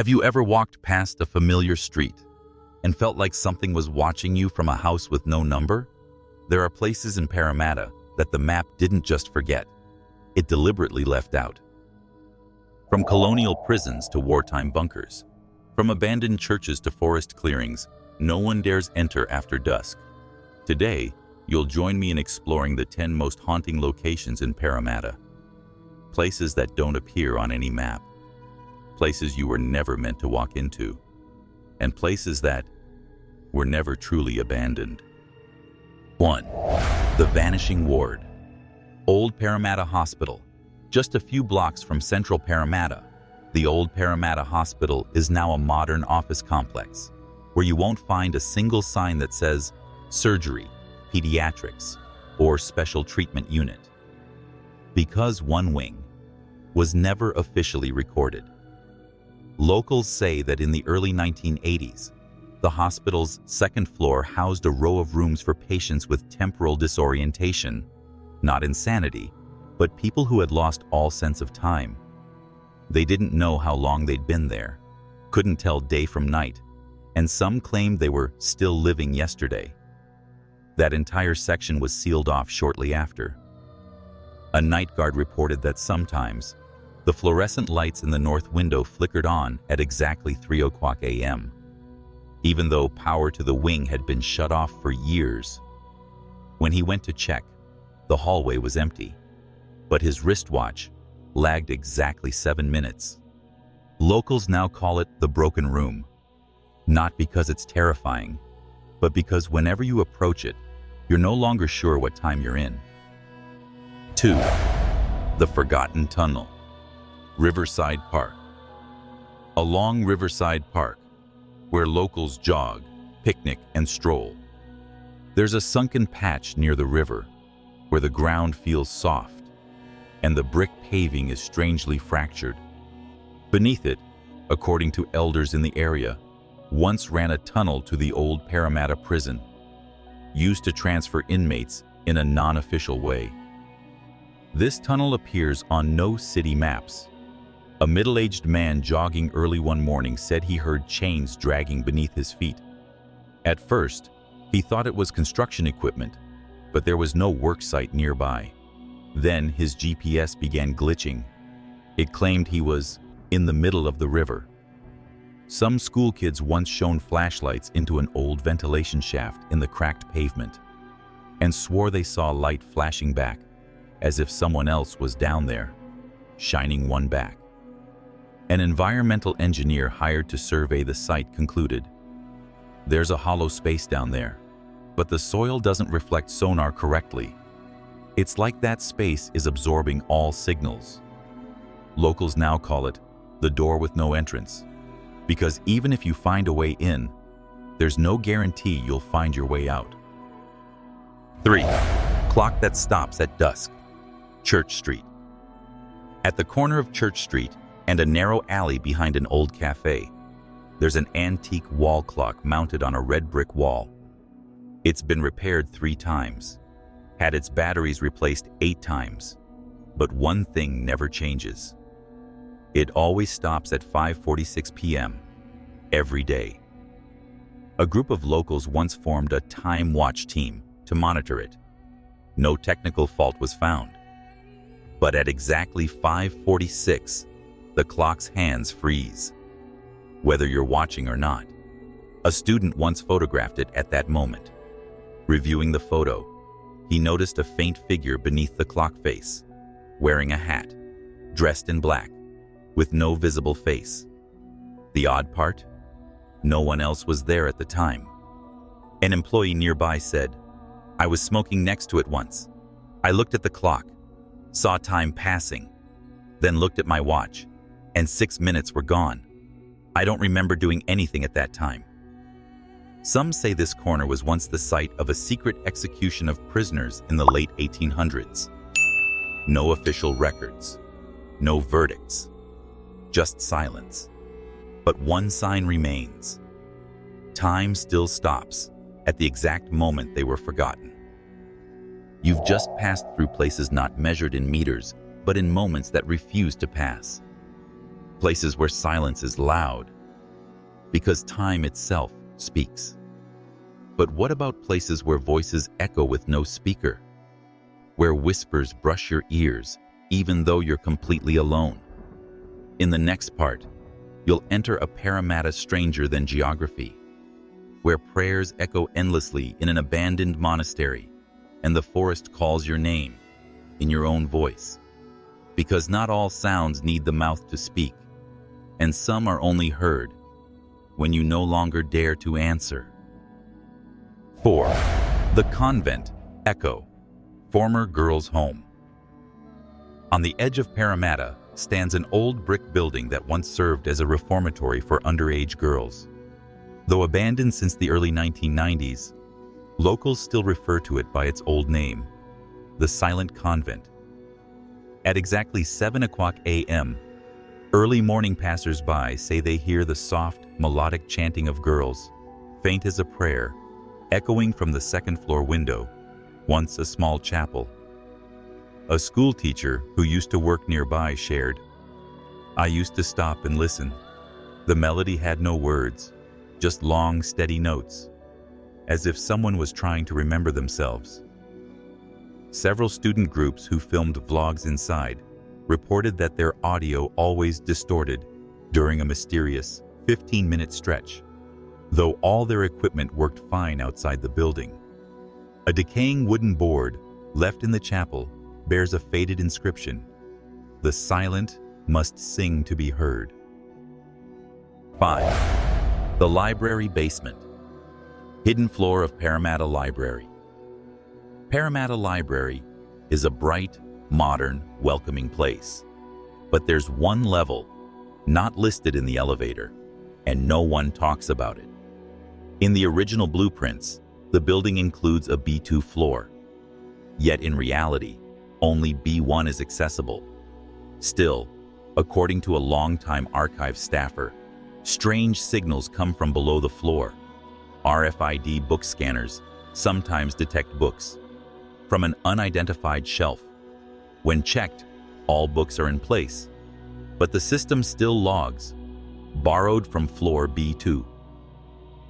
Have you ever walked past a familiar street and felt like something was watching you from a house with no number? There are places in Parramatta that the map didn't just forget, it deliberately left out. From colonial prisons to wartime bunkers, from abandoned churches to forest clearings, no one dares enter after dusk. Today, you'll join me in exploring the 10 most haunting locations in Parramatta. Places that don't appear on any map. Places you were never meant to walk into. And places that were never truly abandoned. 1. The Vanishing Ward. Old Parramatta Hospital. Just a few blocks from central Parramatta, the old Parramatta Hospital is now a modern office complex where you won't find a single sign that says surgery, pediatrics, or special treatment unit. Because one wing was never officially recorded. Locals say that in the early 1980s, the hospital's second floor housed a row of rooms for patients with temporal disorientation, not insanity, but people who had lost all sense of time. They didn't know how long they'd been there, couldn't tell day from night, and some claimed they were still living yesterday. That entire section was sealed off shortly after. A night guard reported that sometimes the fluorescent lights in the north window flickered on at exactly 3:00 a.m., even though power to the wing had been shut off for years. When he went to check, the hallway was empty, but his wristwatch lagged exactly 7 minutes. Locals now call it the broken room, not because it's terrifying, but because whenever you approach it, you're no longer sure what time you're in. 2. The Forgotten Tunnel. Riverside Park. Along Riverside Park, where locals jog, picnic, and stroll, there's a sunken patch near the river where the ground feels soft and the brick paving is strangely fractured. Beneath it, according to elders in the area, once ran a tunnel to the old Parramatta prison, used to transfer inmates in a non-official way. This tunnel appears on no city maps. A middle-aged man jogging early one morning said he heard chains dragging beneath his feet. At first, he thought it was construction equipment, but there was no work site nearby. Then his GPS began glitching. It claimed he was in the middle of the river. Some school kids once shone flashlights into an old ventilation shaft in the cracked pavement and swore they saw light flashing back, as if someone else was down there, shining one back. An environmental engineer hired to survey the site concluded, "There's a hollow space down there, but the soil doesn't reflect sonar correctly. It's like that space is absorbing all signals." Locals now call it the door with no entrance, because even if you find a way in, there's no guarantee you'll find your way out. 3. Clock that stops at dusk. Church Street. At the corner of Church Street and a narrow alley behind an old cafe, there's an antique wall clock mounted on a red brick wall. It's been repaired 3 times, had its batteries replaced 8 times, but one thing never changes. It always stops at 5:46 p.m. every day. A group of locals once formed a time watch team to monitor it. No technical fault was found. But at exactly 5:46, the clock's hands freeze, whether you're watching or not. A student once photographed it at that moment. Reviewing the photo, he noticed a faint figure beneath the clock face, wearing a hat, dressed in black, with no visible face. The odd part? No one else was there at the time. An employee nearby said, "I was smoking next to it once. I looked at the clock, saw time passing, then looked at my watch, and 6 minutes were gone. I don't remember doing anything at that time." Some say this corner was once the site of a secret execution of prisoners in the late 1800s. No official records, no verdicts, just silence. But one sign remains. Time still stops at the exact moment they were forgotten. You've just passed through places not measured in meters, but in moments that refuse to pass. places where silence is loud, because time itself speaks. But what about places where voices echo with no speaker? Where whispers brush your ears, even though you're completely alone? In the next part, you'll enter a Parramatta stranger than geography, where prayers echo endlessly in an abandoned monastery, and the forest calls your name in your own voice. Because not all sounds need the mouth to speak, and some are only heard when you no longer dare to answer. 4. The Convent Echo, former girls' home. On the edge of Parramatta stands an old brick building that once served as a reformatory for underage girls. Though abandoned since the early 1990s, locals still refer to it by its old name, the Silent Convent. At exactly 7 o'clock a.m., early morning passers-by say they hear the soft, melodic chanting of girls, faint as a prayer, echoing from the second-floor window, once a small chapel. A school teacher who used to work nearby shared, "I used to stop and listen. The melody had no words, just long, steady notes, as if someone was trying to remember themselves." Several student groups who filmed vlogs inside reported that their audio always distorted during a mysterious 15-minute stretch, though all their equipment worked fine outside the building. A decaying wooden board left in the chapel bears a faded inscription, "The silent must sing to be heard." 5. The Library Basement, hidden floor of Parramatta Library. Parramatta Library is a bright, modern, welcoming place. But there's one level, not listed in the elevator, and no one talks about it. In the original blueprints, the building includes a B2 floor. Yet in reality, only B1 is accessible. Still, according to a longtime archive staffer, strange signals come from below the floor. RFID book scanners sometimes detect books from an unidentified shelf. When checked, all books are in place, but the system still logs, borrowed from floor B2.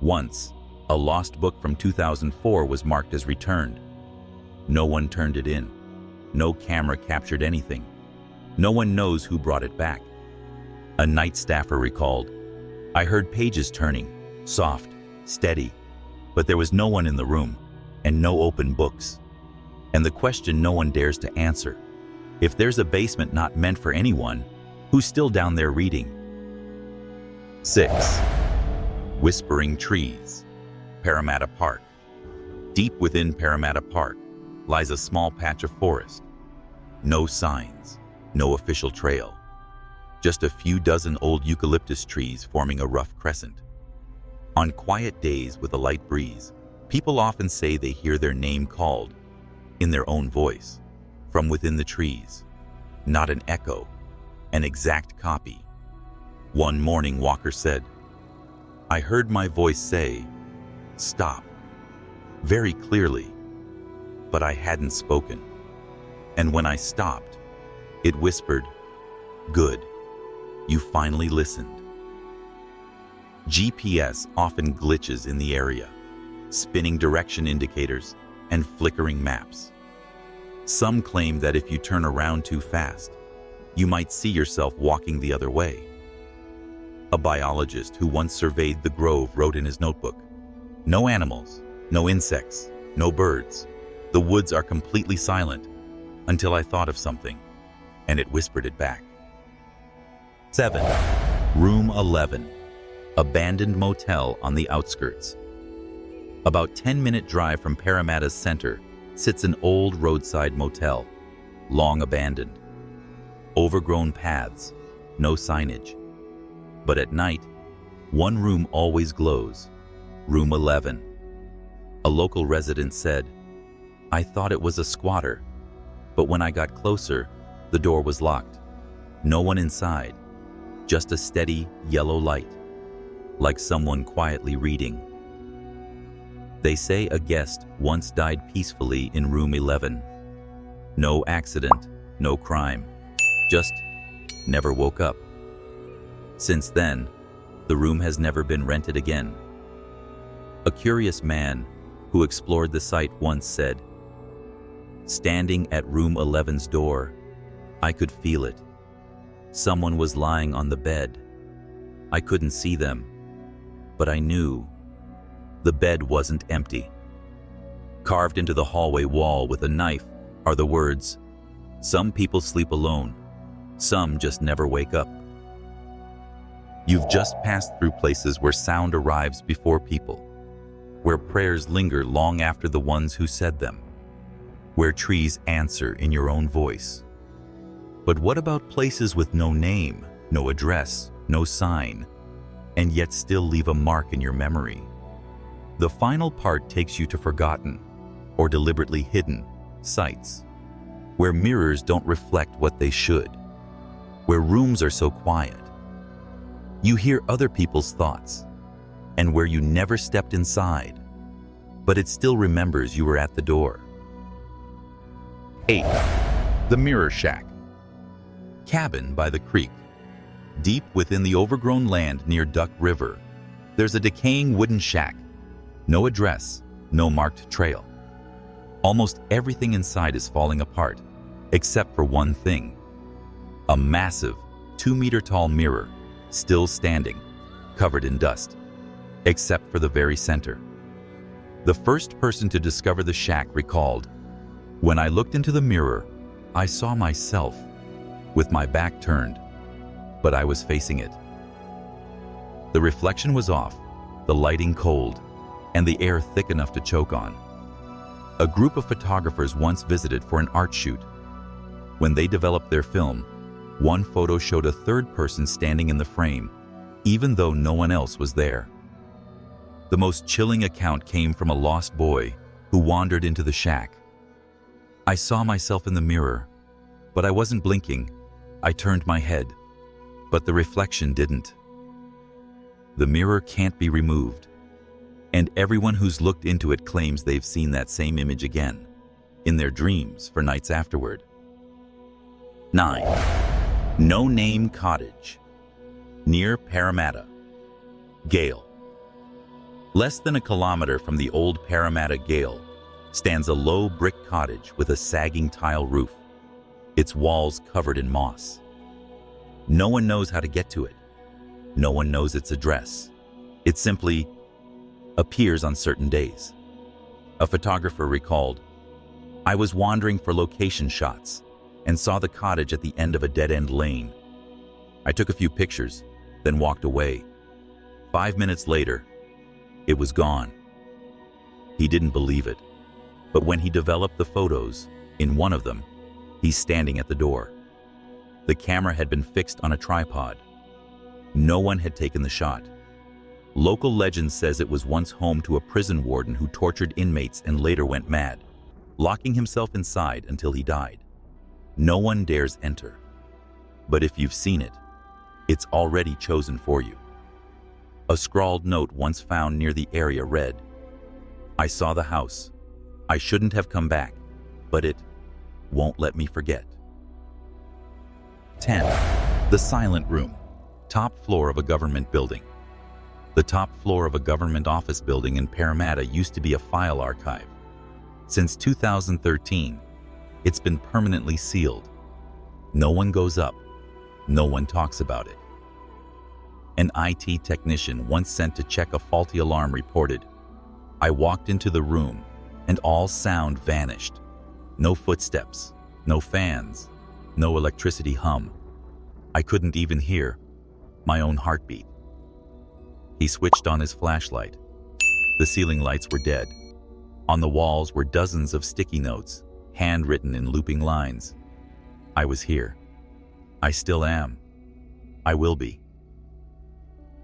Once, a lost book from 2004 was marked as returned. No one turned it in. No camera captured anything. No one knows who brought it back. A night staffer recalled, "I heard pages turning, soft, steady, but there was no one in the room, and no open books." And the question no one dares to answer: if there's a basement not meant for anyone, who's still down there reading? 6. Whispering Trees, Parramatta Park. Deep within Parramatta Park lies a small patch of forest. No signs, no official trail. Just a few dozen old eucalyptus trees forming a rough crescent. On quiet days with a light breeze, people often say they hear their name called, in their own voice, from within the trees. Not an echo, an exact copy. One morning, Walker said, "I heard my voice say, 'Stop,' very clearly, but I hadn't spoken. And when I stopped, it whispered, 'Good, you finally listened.'" GPS often glitches in the area, spinning direction indicators and flickering maps. Some claim that if you turn around too fast, you might see yourself walking the other way. A biologist who once surveyed the grove wrote in his notebook, "No animals, no insects, no birds. The woods are completely silent until I thought of something, and it whispered it back." 7. Room 11, abandoned motel on the outskirts. About 10-minute drive from Parramatta's center sits an old roadside motel, long abandoned. Overgrown paths, no signage. But at night, one room always glows, room 11. A local resident said, "I thought it was a squatter, but when I got closer, the door was locked. No one inside, just a steady yellow light, like someone quietly reading." They say a guest once died peacefully in room 11. No accident, no crime, just never woke up. Since then, the room has never been rented again. A curious man who explored the site once said, "Standing at room 11's door, I could feel it. Someone was lying on the bed. I couldn't see them, but I knew the bed wasn't empty." Carved into the hallway wall with a knife are the words, "Some people sleep alone, some just never wake up." You've just passed through places where sound arrives before people, where prayers linger long after the ones who said them, where trees answer in your own voice. But what about places with no name, no address, no sign, and yet still leave a mark in your memory? The final part takes you to forgotten, or deliberately hidden, sites, where mirrors don't reflect what they should, where rooms are so quiet you hear other people's thoughts, and where you never stepped inside, but it still remembers you were at the door. 8. The Mirror Shack. Cabin by the creek. Deep within the overgrown land near Duck River, there's a decaying wooden shack. No address, no marked trail. Almost everything inside is falling apart, except for one thing. A massive, 2-meter-tall mirror, still standing, covered in dust, except for the very center. The first person to discover the shack recalled, "When I looked into the mirror, I saw myself, with my back turned, but I was facing it. The reflection was off, the lighting cold, and the air thick enough to choke on." A group of photographers once visited for an art shoot. When they developed their film, one photo showed a third person standing in the frame, even though no one else was there. The most chilling account came from a lost boy who wandered into the shack. "I saw myself in the mirror, but I wasn't blinking. I turned my head, but the reflection didn't." The mirror can't be removed, and everyone who's looked into it claims they've seen that same image again, in their dreams for nights afterward. 9. No Name Cottage. Near Parramatta, Gaol. Less than a kilometer from the old Parramatta Gaol stands a low brick cottage with a sagging tile roof, its walls covered in moss. No one knows how to get to it. No one knows its address. It simply appears on certain days. A photographer recalled, "I was wandering for location shots and saw the cottage at the end of a dead-end lane. I took a few pictures, then walked away. 5 minutes later, it was gone." He didn't believe it, but when he developed the photos, in one of them, he's standing at the door. The camera had been fixed on a tripod. No one had taken the shot. Local legend says it was once home to a prison warden who tortured inmates and later went mad, locking himself inside until he died. No one dares enter. But if you've seen it, it's already chosen for you. A scrawled note once found near the area read, "I saw the house. I shouldn't have come back, but it won't let me forget." 10. The Silent Room. Top floor of a government building. The top floor of a government office building in Parramatta used to be a file archive. Since 2013, it's been permanently sealed. No one goes up. No one talks about it. An IT technician once sent to check a faulty alarm reported, "I walked into the room and all sound vanished. No footsteps, no fans, no electricity hum. I couldn't even hear my own heartbeat." He switched on his flashlight. The ceiling lights were dead. On the walls were dozens of sticky notes, handwritten in looping lines. "I was here. I still am. I will be."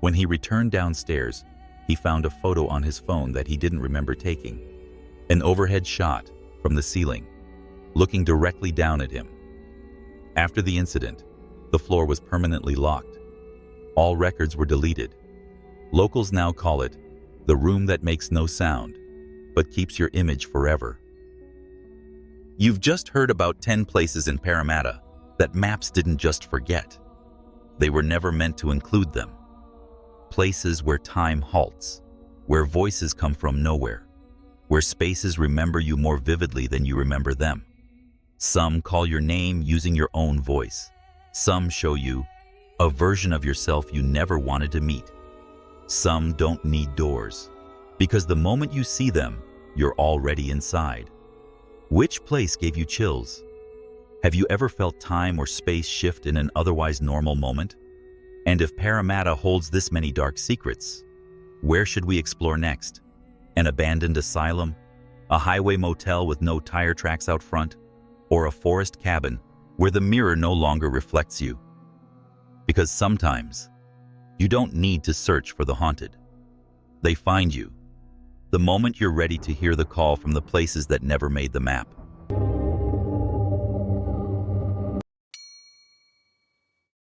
When he returned downstairs, he found a photo on his phone that he didn't remember taking. An overhead shot from the ceiling, looking directly down at him. After the incident, the floor was permanently locked. All records were deleted. Locals now call it the room that makes no sound, but keeps your image forever. You've just heard about 10 places in Parramatta that maps didn't just forget. They were never meant to include them. Places where time halts, where voices come from nowhere, where spaces remember you more vividly than you remember them. Some call your name using your own voice. Some show you a version of yourself you never wanted to meet. Some don't need doors, because the moment you see them, you're already inside. Which place gave you chills? Have you ever felt time or space shift in an otherwise normal moment? And if Parramatta holds this many dark secrets, where should we explore next? An abandoned asylum? A highway motel with no tire tracks out front? Or a forest cabin where the mirror no longer reflects you? Because sometimes, you don't need to search for the haunted. They find you, the moment you're ready to hear the call from the places that never made the map.